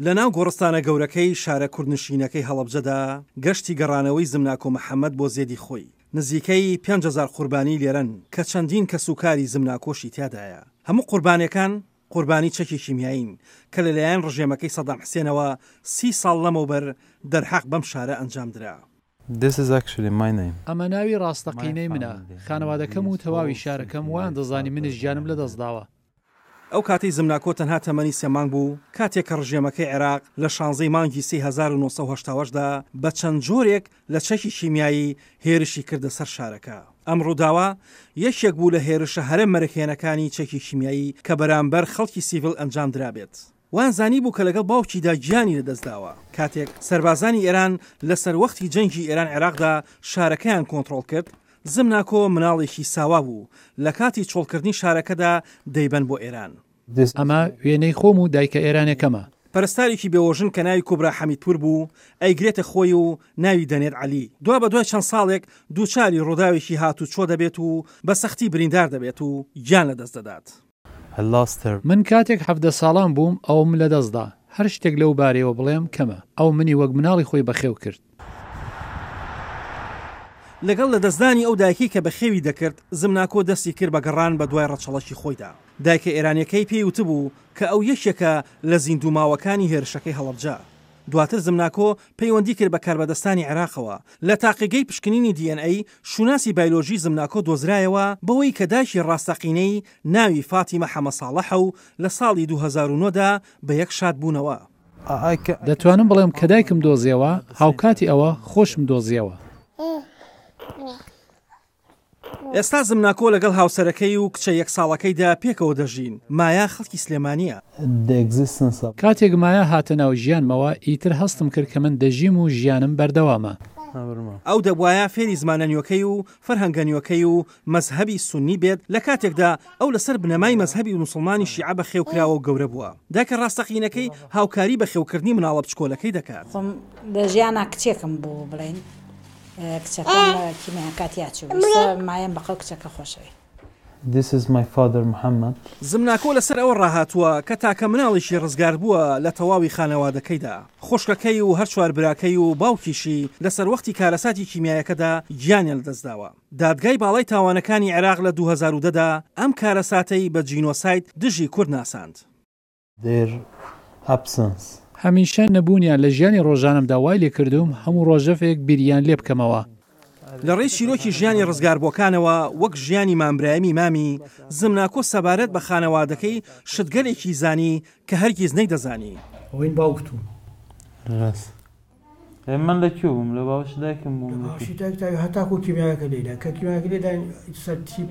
لە ناو گۆڕستانە گەورەکەی شارە کوردنشینەکەی هەڵەبجەدا گەشتی گەڕانەوەی زمناکۆ محەممەد بۆ زێدی خۆی نزیکەی 5,000 قوربانی لێرن کە چەندین کە سوکاری زمناکۆشی تیادایە. هەموو قوربانەکان قوربانی چەکی کیمیایین کە لەلایەن ڕژێمەکەی سەدام حسێنەوە 30 ساڵ لەمەوبەر دەرحەق بەم شارە ئەنجامدرا. ئەمە ناوی ڕاستەقینەی منە. خانەوادەکەم و تەواوی شارەکەم وان دەزانی منش گیانم لەدەستداوە. ئەو کاتی زمناکۆ تەنها تەمەنی 3 مانگ بوو کاتێک کە ڕژێمەکەی عێراق لە 16 مانگی 1970دا بە چەند جۆرێک لە چەکی کیمیایی هێرشی کردە سەر شارەکە. ئەم ڕووداوە یەکێک بوو لە هێرشە هەرە مەرەکێنەکانی چەکی کیمیایی کە بەرامبەر خەڵکی سیڤیل ئەنجام درابێت. وانزانی بوو کە لەگەڵ باوکیدا گیانی لەدەستداوە کاتێک سەربازانی ئێران لەسەر وەختی جەنگی ئێران عێراقدا شارەکەیان کۆنتڕۆڵ کرد. زمناکۆ مناڵێکی ساوا بوو لە کاتی چۆڵکردنی شارەکەدا دەیبەن بۆ ئێران. ئەمە وێنەی خۆم و دایکە ئێرانەکەمە. پەرستارێکی بێوەژن کە ناوی کوبرا حەمیدپور بوو ئەیگرێتە خۆی و ناوی دەنێت عەلی. دوا بە دوای چەند ساڵێک دووچاری ڕووداوێکی هاتو چۆ دەبێت و بە سەختی بریندار دەبێت و گیان لەدەست دەدات. من کاتێک 17 ساڵان بووم ئەوم لەدەستدا. هەر شتێک لەو بارەوە بڵێم کەمە. ئەو منی وەک مناڵی خۆی بەخێو کرد. لەگەڵ لە دەستدانی ئەو دایکی کە بە خێوی دەکرد زمناکۆ دەستی کرد بە گەڕان بە دوای ڕەچەڵەکی خۆیدا. دایکە ئێرانیەکەی پێی وتبوو کە ئەو یەکێکە لە زیندوماوەکانی هێرشەکەی هەڵەبجە. دواتر زمناکۆ پەیوەندی کرد بە کاربەدەستانی عێراقەوە. لە تاقیگەی پشکنینی DNA شوناسی بایۆلۆژی زمناکۆ دۆزرایەوە بەوەی کە دایکی ڕاستەقینەی ناوی فاتیمە حەمە ساڵەحە و لە ساڵی 2009دا بە یەک شاد بوونەوە. دەتوانم بڵێم کە دایکم دۆزیەوە هاوکاتی ئەوە خۆشم دۆزیەوە. ئێستا زمناکۆ لەگەڵ هاوسەرەکەی و کچە 1 ساڵەکەیدا پێکەوە دەژین. مایا خەڵکی سلێمانیە. کاتێک مایا هاتە ناو ژیانمەوە ئیتر هەستم کرد کە من دەژیم و ژیانم بەردەوامە. ئەو دەبوایە فێری زمانەنیۆکەی و فەرهەنگەنیۆکەی و مەزهەبی سونی بێت لە کاتێکدا ئەو لەسەر بنەمای مەزهەبی مسلمانی شیعە بە خێوکراوە و گەورە بووە. داکە ڕاستەقینەکەی هاوکاری بە خێوکردنی مناڵە بچکۆلەکەی دەکات. لە ژیانە کچێکم بوو بڵێن کچەکەم کیمیاکاتیاچوو مایم بەقەو کچەکە خۆشەوی. This is my father Muhammad. زمناکۆ لەسەر ئەوە ڕاهاتووە کە تاکە مناڵیشی ڕزگار بووە لە تەواوی خانەوادەکەیدا. خوشکەکەی و هەر چوار براکەی و باوکیشی لەسەر وەختی کارەساتی کیمیایەکەدا گیانیان لەدەستداوە. دادگای باڵای تاوانەکانی عێراق لە 2010دا ئەم کارەساتەی بە جینۆساید دژی کورد ناساند. Their absence. هەمیشە نەبوونیان لە ژیانی ڕۆژانمدا وای لێ کردوم هەموو ڕۆژەفێک بیریان لێ بکەمەوە. لە ڕێی چیرۆکی ژیانی ڕزگاربووەکانەوە وەک ژیانی مامبرایەمی مامی زمناکۆ سەبارەت بە خانەوادەکەی شتگەلێکی زانی کە هەرگیز نەیدەزانی. ئەوین باوکتوم من لەکوێ بووم لە باوەش دایکم بووم هەتاکو کیمیاکە لێدا کە کیمیاکە لێدا سەرتیب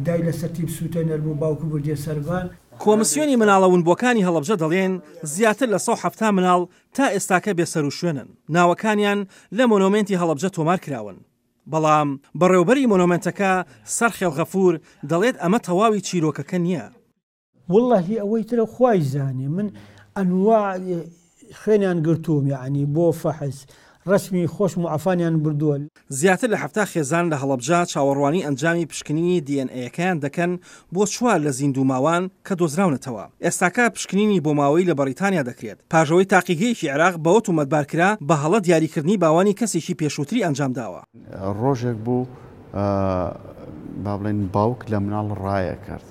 دای لە سەرتیب سووتە نەرموو باوکو بردیە سەربان. کۆمسیۆنی مناڵەونبووەکانی هەڵەبجە دەڵێن زیاتر لە 170 مناڵ تا ئێستاکە بێسەر و شوێنن. ناوەکانیان لە مۆنۆمنتی هەڵەبجە تۆمار کراون. بەڵام بەڕێوبەری مۆنۆمنتەکە سەرخێڵ غەفور دەڵێت ئەمە تەواوی چیرۆکەکە نییە. واللهی ئەوەی ترە خوای زانێ من ئەنواع خوێنیان گرتووم یعنی بۆ فەحس ڕسمی خۆش معافانیان بردووە. زیاتر لە 70 خێزان لە هەڵەبجە چاوەڕوانی ئەنجامی پشکنینی DNA-یەکەیان دەکەن بۆ 4 لە زیندوماوان کە دۆزراونەتەوە. ئێستاکە پشکنینی بۆ ماوەی لە بەریتانیا دەکرێت. پاژەوەی تاقیگەیەکی عێراق بە ئۆتۆمەتبارکرا بە هەڵە دیاریکردنی باوانی کەسێکی پێشووتری ئەنجام داوە. ڕۆژێک بوو با بڵێن باوک لە مناڵ ڕایە کرد.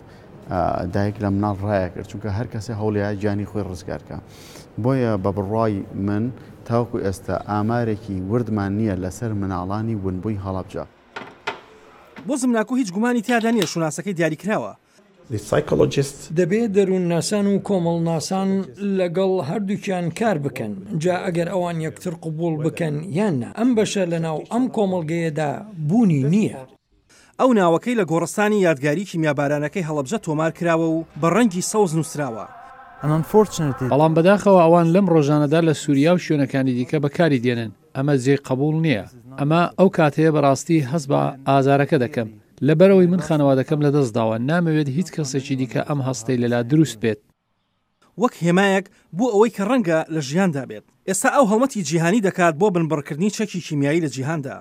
دایک لە مناڵ ڕایە کرد چونکە هەر کەسێ هەوڵیای گیانی خۆی ڕزگارکە. بۆیە بە بڕوای من تاوکو ئێستا ئامارێکی وردمان نییە لەسەر مناڵانی ونبووی هەڵەبجە. بۆ زمناکۆ هیچ گومانی تیادا نیە شوناسەکەی دیاریکراوە. دەبێت دەروون ناسان و کۆمەڵ ناسان لەگەڵ هەردووکیان کار بکەن جا ئەگەر ئەوان یەکتر قبول بکەن یاننا ئەم بەشە لەناو ئەم کۆمەڵگەیەدا بوونی نییە. ئەو ناوەکەی لە گۆڕستانی یادگاری کیمیابارانەکەی هەڵەبجە تۆمار کراوە و بە ڕەنگی سەوز نووسراوە. بەڵام بەداخەوە ئەوان لەم ڕۆژانەدا لە سووریا و شوێنەکانی دیکە بەکاری دێنن. ئەمە جێ قبول نییە. ئەمە ئەو کاتەیە بەڕاستی هەست بە ئازارەکە دەکەم. لەبەرەوەی من خانەوادەکەم لەدەستداوە نامەوێت هیچ کەسێکی دیکە ئەم هەستەی لەلا دروست بێت. وەک هێمایەک بۆ ئەوەی کە ڕەنگە لە ژیاندا بێت. ئێستا ئەو هەڵمەتی جیهانی دەکات بۆ بنبڕکردنی چەکی کیمیایی لە جیهاندا.